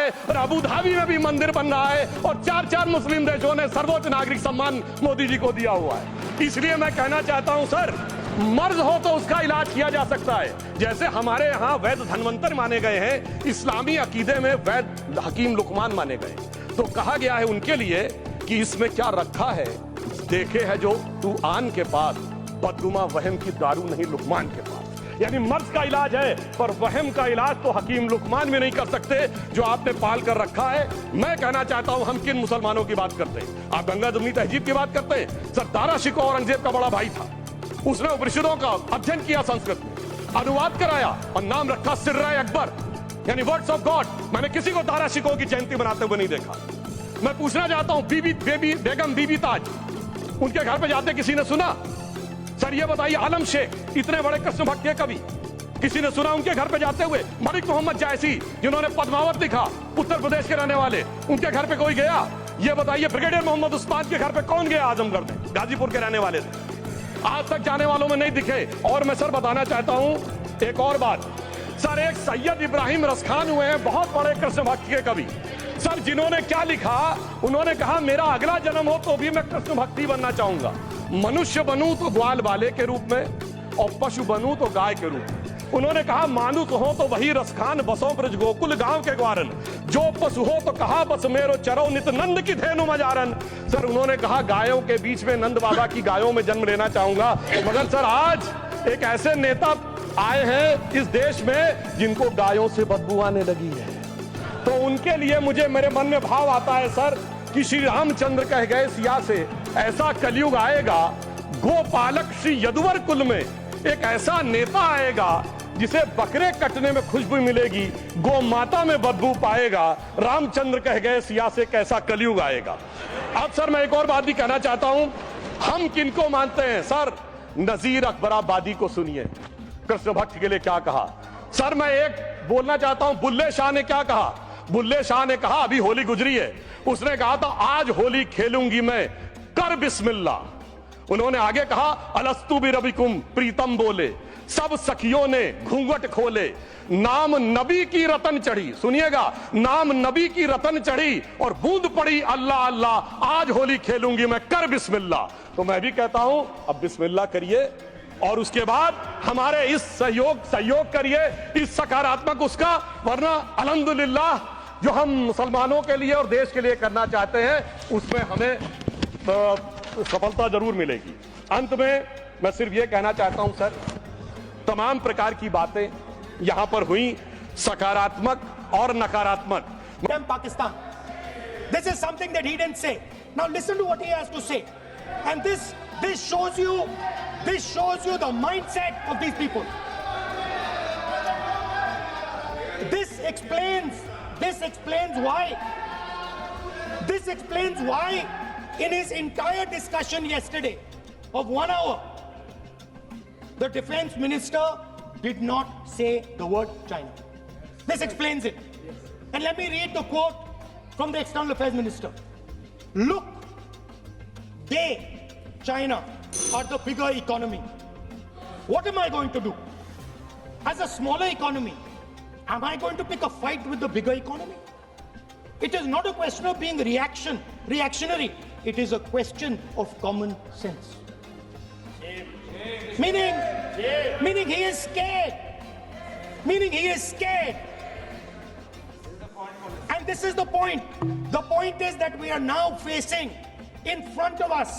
है और Abu Dhabi में भी मंदिर बन रहा है और 4 मुस्लिम देशों ने सर्वोच्च नागरिक सम्मान मोदी जी को दिया हुआ है। इसलिए मैं कहना चाहता हूं सर, मर्ज हो तो उसका इलाज किया जा सकता है। जैसे हमारे यहाँ वैद धन्वंतर माने गए हैं, इस्लामी अकीदे में वैद हकीम लुकमान माने गए, तो कहा गया है उनके लिए कि इसमें क्या रखा है देखे है जो तू आन के पास, बदगुमा वहम की दारू नहीं लुकमान के पास। यानी मर्ज का इलाज है पर वहम का इलाज तो हकीम लुकमान भी नहीं कर सकते जो आपने पाल कर रखा है। मैं कहना चाहता हूं, हम किन मुसलमानों की बात करते हैं? आप गंगा जमुनी तहजीब की बात करते हैं। सर दारा शिकोह औरंगजेब का बड़ा भाई था, उसने उपनिषदों का अध्ययन किया, संस्कृत में अनुवाद कराया और नाम रखा सिर्रा अकबर, यानी वर्ड्स ऑफ गॉड। मैंने किसी को दारा शिकोह की जयंती बनाते हुए नहीं देखा। मैं पूछना चाहता हूं, बेगम बीबी ताज, उनके घर पे जाते किसी ने सुना? सर ये बताइए, आलम शेख, इतने बड़े कृष्ण भक्त के कवि, किसी ने सुना उनके घर पे जाते हुए? मलिक मोहम्मद जायसी, जिन्होंने पद्मावत लिखा, उत्तर प्रदेश के रहने वाले, उनके घर पे कोई गया? ये बताइए, ब्रिगेडियर मोहम्मद उस्मान के घर पे कौन गया? आजमगढ़ में, गाजीपुर के रहने वाले थे, आज तक जाने वालों में नहीं दिखे। और मैं सर बताना चाहता हूं एक और बात, सर एक सैयद इब्राहिम रसखान हुए हैं, बहुत बड़े कृष्ण भक्त के कवि। सर जिन्होंने क्या लिखा, उन्होंने कहा मेरा अगला जन्म हो तो भी मैं कृष्ण भक्ति बनना चाहूंगा, मनुष्य बनूं तो ग्वाल बाले के रूप में और पशु बनूं तो गाय के रूप में। उन्होंने कहा मानुस हो तो वही रसखान, बसो ब्रज गोकुल गांव के ग्वारन, जो पशु हो तो कहा बस मेरो चरो नित नंद की धेनु मजारन। सर उन्होंने कहा गायों के बीच में नंद बाबा की गायों में जन्म लेना चाहूंगा। मगर सर आज एक ऐसे नेता आए हैं इस देश में जिनको गायों से बदबू आने लगी है, तो उनके लिए मुझे मेरे मन में भाव आता है सर कि श्री रामचंद्र कह गए सिया से, ऐसा कलयुग आएगा, गोपालक श्री यदुवर कुल में एक ऐसा नेता आएगा जिसे बकरे कटने में खुशबू मिलेगी, गो माता में बदबू पाएगा। रामचंद्र कह गए सिया से, कैसा कलयुग आएगा। अब सर मैं एक और बात भी कहना चाहता हूं, हम किनको मानते हैं? सर नजीर अकबराबादी को सुनिए, कृष्ण भक्त के लिए क्या कहा। सर मैं एक बोलना चाहता हूं, बुल्ले शाह ने क्या कहा? बुल्ले शाह ने कहा, अभी होली गुजरी है, उसने कहा था आज होली खेलूंगी मैं, कर बिस्मिल्लाह। उन्होंने आगे कहा अलस्तु बिरबिकुम, प्रीतम बोले, सब सखियों ने घूंघट खोले, नाम नबी की रतन चढ़ी, सुनिएगा, नाम नबी की रतन चढ़ी और बूंद पड़ी अल्लाह अल्लाह, आज होली खेलूंगी मैं, कर बिस्मिल्लाह। तो मैं भी कहता हूं अब बिस्मिल्लाह करिए और उसके बाद हमारे इस सहयोग करिए, इस सकारात्मक उसका, वरना अल्हम्दुलिल्लाह जो हम मुसलमानों के लिए और देश के लिए करना चाहते हैं उसमें हमें सफलता जरूर मिलेगी। अंत में मैं सिर्फ ये कहना चाहता हूं सर, तमाम प्रकार की बातें यहां पर हुई, सकारात्मक और नकारात्मक। Pakistan. This is something that he didn't say. Now listen to what he has to say. And this shows you the mindset of these people. This explains why in his entire discussion yesterday of 1 hour, the defense minister did not say the word China. This explains it. And let me read the quote from the external affairs minister. Look, China, are the bigger economy. What am I going to do? As a smaller economy, am I going to pick a fight with the bigger economy? It is not a question of being reactionary. It is a question of common sense. Meaning he is scared. And this is the point. The point is that we are now facing in front of us